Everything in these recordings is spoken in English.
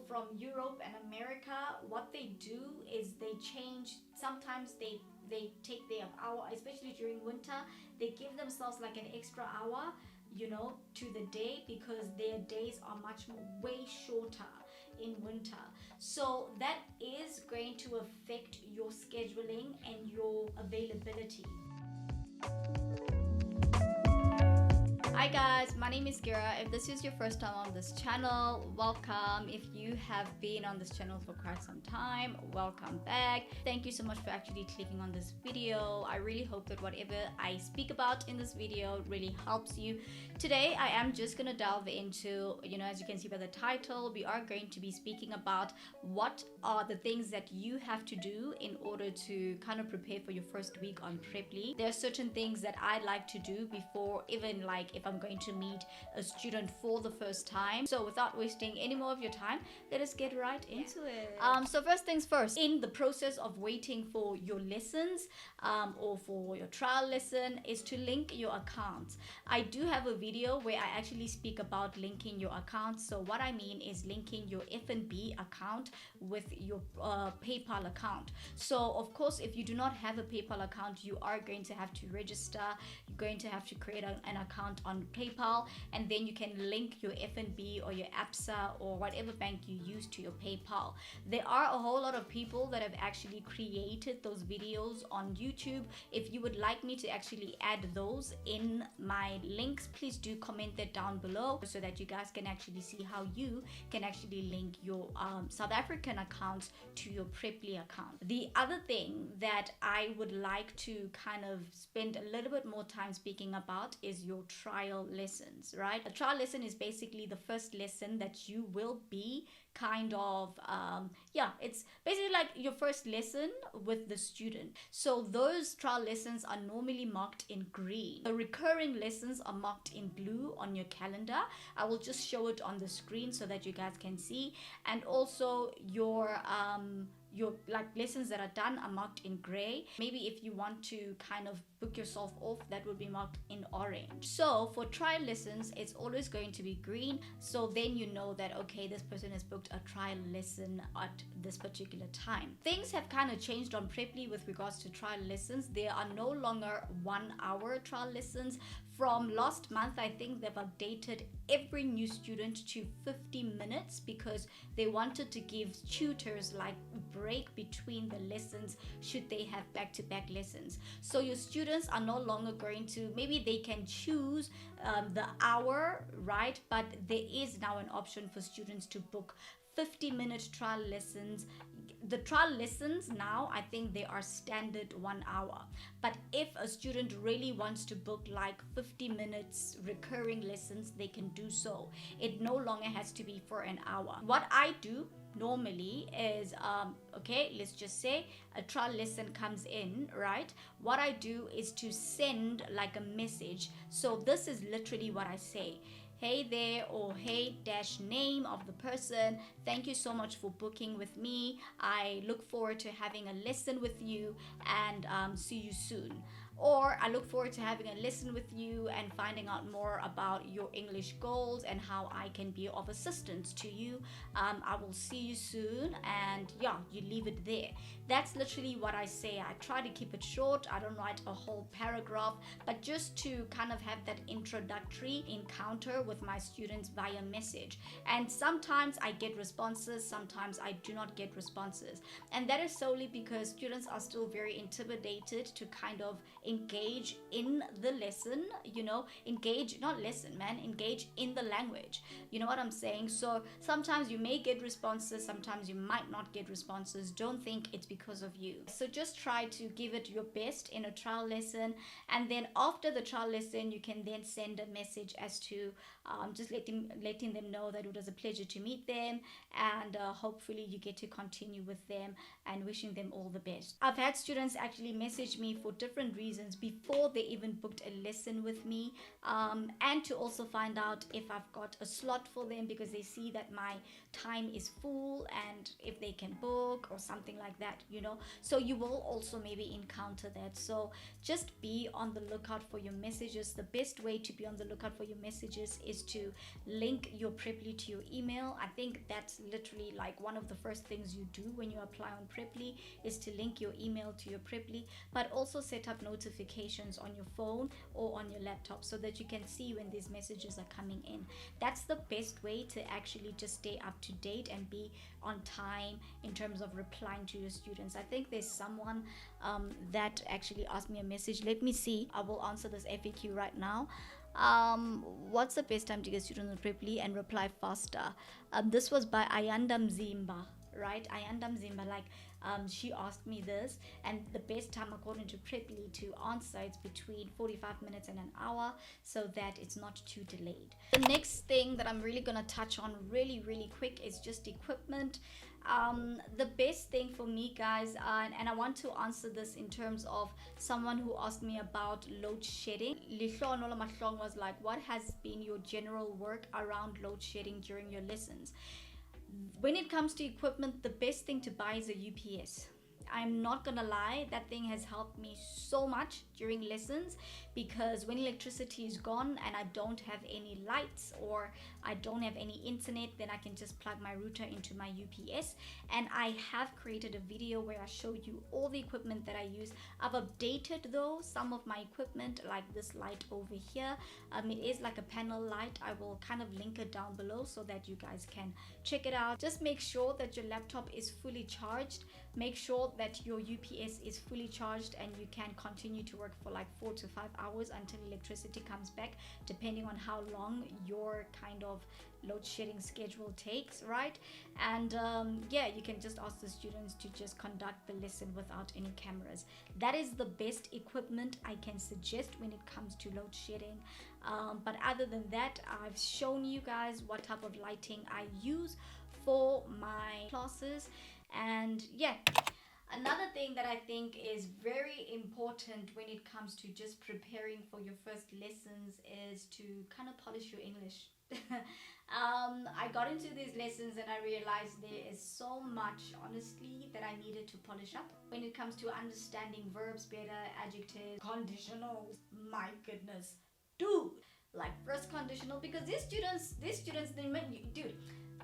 from Europe and America, what they do is they change. Sometimes they take their hour, especially during winter. They give themselves like an extra hour, to the day, because their days are much more, way shorter in winter. So that is going to affect your scheduling and your availability. Hi guys, my name is Kira. If this is your first time on this channel, welcome. If you have been on this channel for quite some time, welcome back. Thank you so much for actually clicking on this video. I really hope that whatever I speak about in this video really helps you. Today I am just gonna delve into, as you can see by the title, we are going to be speaking about what are the things that you have to do in order to kind of prepare for your first week on PREPLY. There are certain things that I like to do before, even like if I'm going to meet a student for the first time. So without wasting any more of your time, let us get right into it. So first things first, in the process of waiting for your lessons or for your trial lesson, is to link your accounts. I do have a video where I actually speak about linking your accounts. So what I mean is linking your F&B account with your PayPal account. So of course, if you do not have a PayPal account, you are going to have to register. You're going to have to create an account on PayPal, and then you can link your F&B or your APSA or whatever bank you use to your PayPal. There are a whole lot of people that have actually created those videos on YouTube. If you would like me to actually add those in my links, please do comment that down below so that you guys can actually see how you can actually link your South African accounts to your PREPLY account. The other thing that I would like to kind of spend a little bit more time speaking about is your trial lessons, right? A trial lesson is basically the first lesson that you will be kind of it's basically like your first lesson with the student. So those trial lessons are normally marked in green. The recurring lessons are marked in blue on your calendar. I will just show it on the screen so that you guys can see. And also your like lessons that are done are marked in gray. Maybe if you want to kind of book yourself off, that will be marked in orange. So for trial lessons, it's always going to be green. So then you know that, okay, this person has booked a trial lesson at this particular time. Things have kind of changed on PREPLY with regards to trial lessons. There are no longer 1 hour trial lessons. From last month, I think they've updated every new student to 50 minutes because they wanted to give tutors like a break between the lessons should they have back-to-back lessons. So your students are no longer going to, maybe they can choose the hour, right? But there is now an option for students to book 50-minute trial lessons. The trial lessons now, I think they are standard 1 hour. But if a student really wants to book like 50 minutes recurring lessons, they can do so. It no longer has to be for an hour. What I do normally is okay, let's just say a trial lesson comes in, right? What I do is to send like a message. So this is literally what I say: hey there, or hey dash name of the person, thank you so much for booking with me. I look forward to having a lesson with you, and see you soon. Or I look forward to having a lesson with you and finding out more about your English goals and how I can be of assistance to you. I will see you soon, and yeah, you leave it there. That's literally what I say. I try to keep it short. I don't write a whole paragraph, but just to kind of have that introductory encounter with my students via message. And sometimes I get responses, sometimes I do not get responses. And that is solely because students are still very intimidated to kind of engage in the lesson, engage, not lesson, man, engage in the language. You know what I'm saying? So sometimes you may get responses, sometimes you might not get responses. Don't think it's because of you. So just try to give it your best in a trial lesson, and then after the trial lesson, you can then send a message as to just letting them know that it was a pleasure to meet them, and hopefully you get to continue with them, and wishing them all the best. I've had students actually message me for different reasons before they even booked a lesson with me, and to also find out if I've got a slot for them because they see that my time is full and if they can book or something like that, so you will also maybe encounter that. So just be on the lookout for your messages. The best way to be on the lookout for your messages is is to link your Preply to your email. I think that's literally like one of the first things you do when you apply on Preply, is to link your email to your Preply, but also set up notifications on your phone or on your laptop so that you can see when these messages are coming in. That's the best way to actually just stay up to date and be on time in terms of replying to your students. I think there's someone that actually asked me a message. Let me see. I will answer this FAQ right now. What's the best time to get students on Preply and reply faster? This was by Ayanda Mzimba, right? Ayanda Mzimba, like she asked me this, and the best time according to Preply to answer, it's between 45 minutes and an hour, so that it's not too delayed. The next thing that I'm really gonna touch on really quick is just equipment. The best thing for me, guys, and I want to answer this in terms of someone who asked me about load shedding. Lihlo Nola Mahlong was like, what has been your general work around load shedding during your lessons? When it comes to equipment, the best thing to buy is a UPS. I'm not gonna lie, that thing has helped me so much during lessons, because when electricity is gone and I don't have any lights or I don't have any internet, then I can just plug my router into my UPS. And I have created a video where I show you all the equipment that I use. I've updated though some of my equipment, like this light over here. It is like a panel light. I will kind of link it down below so that you guys can check it out. Just make sure that your laptop is fully charged. Make sure that your UPS is fully charged and you can continue to work for like 4 to 5 hours until electricity comes back, depending on how long your kind of load shedding schedule takes, right? And yeah, you can just ask the students to just conduct the lesson without any cameras. That is the best equipment I can suggest when it comes to load shedding. But other than that, I've shown you guys what type of lighting I use for my classes. And yeah, another thing that I think is very important when it comes to just preparing for your first lessons is to kind of polish your English. I got into these lessons and I realized there is so much, honestly, that I needed to polish up when it comes to understanding verbs better, adjectives, conditionals. My goodness, dude, like first conditional, because these students, dude,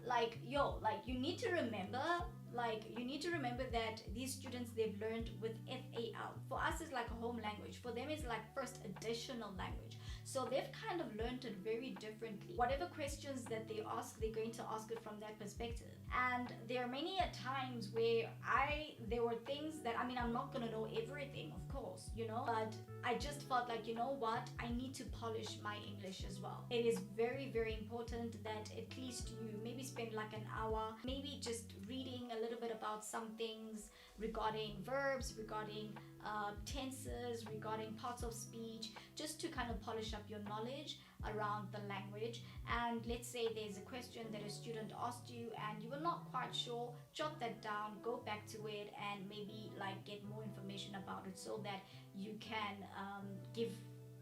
like, yo, like you need to remember that these students, they've learned with FAL. For us, it's like a home language. For them, it's like first additional language. So they've kind of learned it very differently. Whatever questions that they ask, they're going to ask it from that perspective. And there are many times where there were things that, I mean, I'm not gonna know everything, of course, you know, but I just felt like, you know what, I need to polish my English as well. It is very important that at least you maybe spend like an hour, maybe just reading a little bit about some things regarding verbs, regarding tenses, regarding parts of speech, just to kind of polish up your knowledge around the language. And let's say there's a question that a student asked you and you were not quite sure, jot that down, go back to it, and maybe like get more information about it so that you can give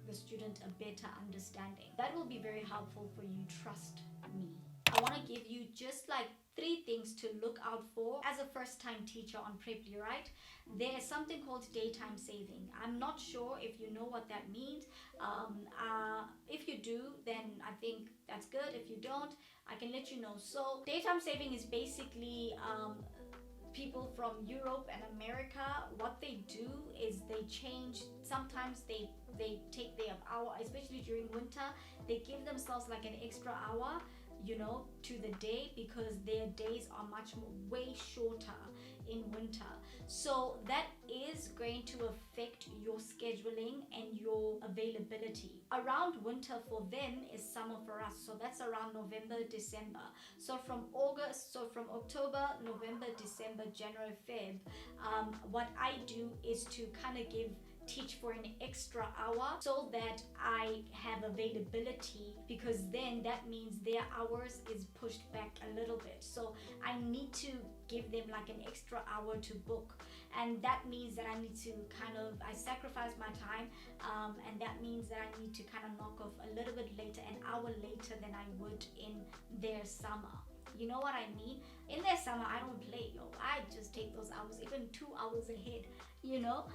the student a better understanding. That will be very helpful for you, trust me. I want to give you just like 3 things to look out for as a first-time teacher on Preply, right? There is something called daytime saving. I'm not sure if you know what that means. If you do, then I think that's good. If you don't, I can let you know. So daytime saving is basically people from Europe and America. What they do is they change. Sometimes they take their hour, especially during winter. They give themselves like an extra hour, you know, to the day, because their days are way shorter in winter. So that is going to affect your scheduling and your availability. Around winter for them is summer for us, so that's around November, December. So from October, November, December, January, Feb, what I do is to kind of teach for an extra hour so that I have availability, because then that means their hours is pushed back a little bit. So I need to give them like an extra hour to book, and that means that I sacrifice my time, and that means that I need to kind of knock off a little bit later, an hour later than I would in their summer. You know what I mean? In their summer, I don't play, yo. I just take those hours, even 2 hours ahead, you know,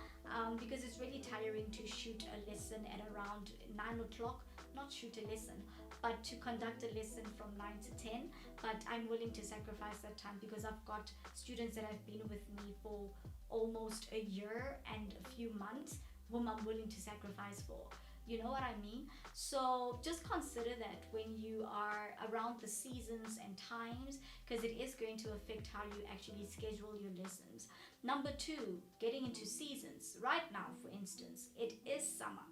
because it's really tiring to shoot a lesson at around 9 o'clock. Not shoot a lesson, but to conduct a lesson from 9 to 10. But I'm willing to sacrifice that time because I've got students that have been with me for almost a year and a few months whom I'm willing to sacrifice for. You know what I mean? So just consider that when you are around the seasons and times, because it is going to affect how you actually schedule your lessons. Number two, getting into seasons. Right now, for instance, it is summer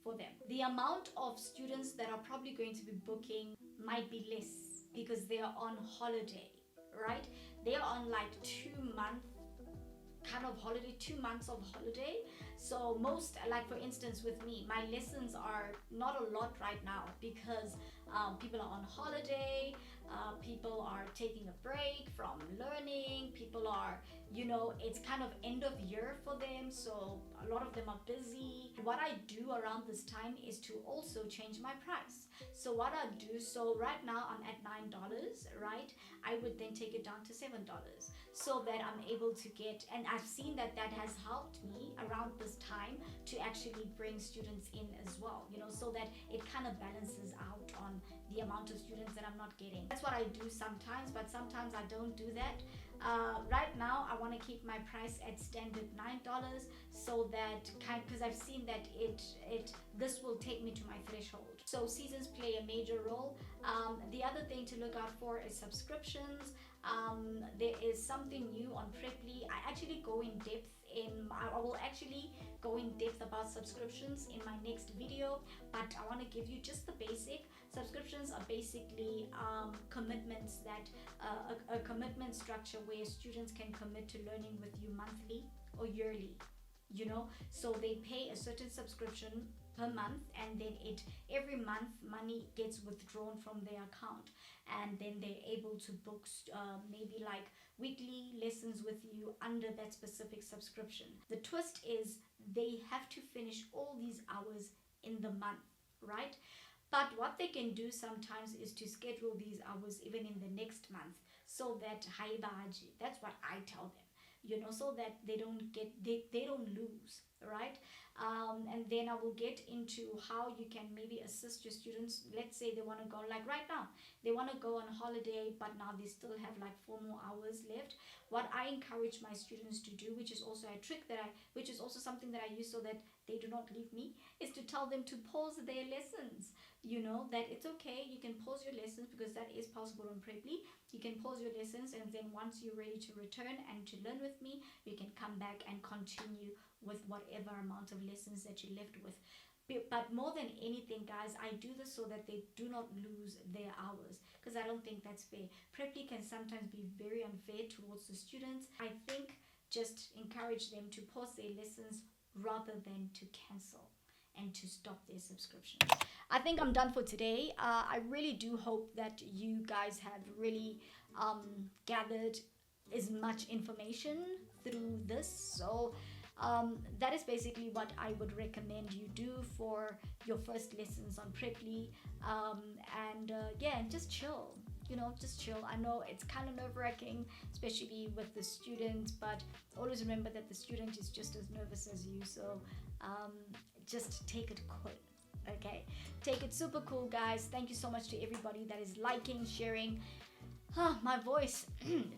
for them. The amount of students that are probably going to be booking might be less because they are on holiday, right? They are on like 2 month kind of holiday, 2 months of holiday. So most, like for instance with me, my lessons are not a lot right now because people are on holiday, people are taking a break from learning, people are, you know, it's kind of end of year for them, so a lot of them are busy. What I do around this time is to also change my price. So what I do, so right now I'm at $9, right? I would then take it down to $7 so that I'm able to get, and I've seen that that has helped me around this time to actually bring students in as well, you know, so that it kind of balances out on the amount of students that I'm not getting. That's what I do sometimes, but sometimes I don't do that. Right now I want to keep my price at standard $9 so that because I've seen that this will take me to my threshold. So seasons play a major role. The other thing to look out for is subscriptions. There is something new on PREPLY. I actually go in depth I will actually go in depth about subscriptions in my next video, but I want to give you just the basic. Subscriptions are basically commitments that a commitment structure where students can commit to learning with you monthly or yearly, you know. So they pay a certain subscription per month, and then every month money gets withdrawn from their account, and then they're able to book maybe like weekly lessons with you under that specific subscription. The twist is they have to finish all these hours in the month, right? But what they can do sometimes is to schedule these hours even in the next month, so that haibaji, that's what I tell them, you know, so that they don't lose, right? And then I will get into how you can maybe assist your students. Let's say they want to go, like right now they want to go on holiday, but now they still have like 4 more hours left. What I encourage my students to do, which is also a trick which is also something that I use so that they do not leave me, is to tell them to pause their lessons. You know, that it's okay, you can pause your lessons, because that is possible on PREPLY. You can pause your lessons, and then once you're ready to return and to learn with me, you can come back and continue with whatever amount of lessons that you left with. But more than anything, guys, I do this so that they do not lose their hours, because I don't think that's fair. PREPLY can sometimes be very unfair towards the students. I think just encourage them to pause their lessons rather than to cancel and to stop their subscriptions. I think I'm done for today. I really do hope that you guys have really gathered as much information through this. So that is basically what I would recommend you do for your first lessons on PREPLY. Yeah, and just chill. You know, just chill. I know it's kind of nerve-wracking, especially with the students, but always remember that the student is just as nervous as you. So just take it cool. Okay, take it super cool, guys. Thank you so much to everybody that is liking, sharing. My voice.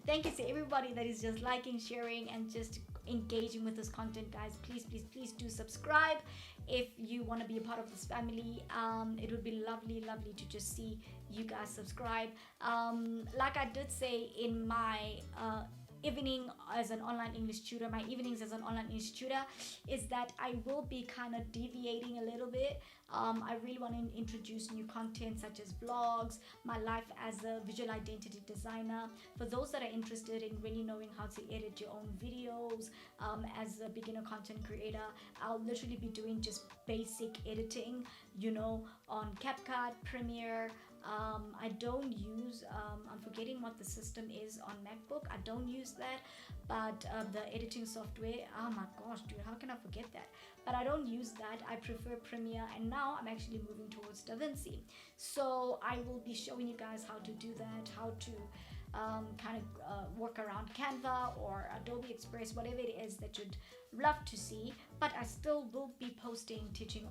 Thank you to everybody that is just liking, sharing, and just engaging with this content, guys. Please do subscribe if you want to be a part of this family. It would be lovely to just see you guys subscribe. Like I did say in my evening as an online English tutor, my evenings as an online English tutor, is that I will be kind of deviating a little bit. I really want to introduce new content such as vlogs, my life as a visual identity designer. For those that are interested in really knowing how to edit your own videos, as a beginner content creator, I'll literally be doing just basic editing, you know, on CapCut, Premiere. I don't use, I'm forgetting what the system is on MacBook. I don't use that, but the editing software, oh my gosh, dude, how can I forget that? But I don't use that. I prefer Premiere, and now I'm actually moving towards DaVinci. So I will be showing you guys how to do that, how to kind of work work around Canva or Adobe Express, whatever it is that you'd love to see. But I still will be posting teaching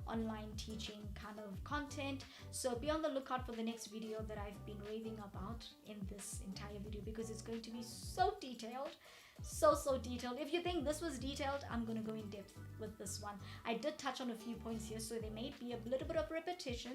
online teaching kind of content. So be on the lookout for the next video that I've been raving about in this entire video, because it's going to be so detailed, so detailed. If you think this was detailed, I'm going to go in depth with this one. I did touch on a few points here, so there may be a little bit of repetition.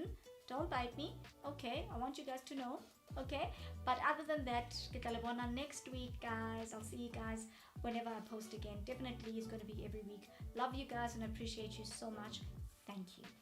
Don't bite me, okay? I want you guys to know, okay? But other than that, ke tla le bona next week, guys. I'll see you guys whenever I post again. Definitely it's going to be every week. Love you guys and appreciate you so much. Thank you.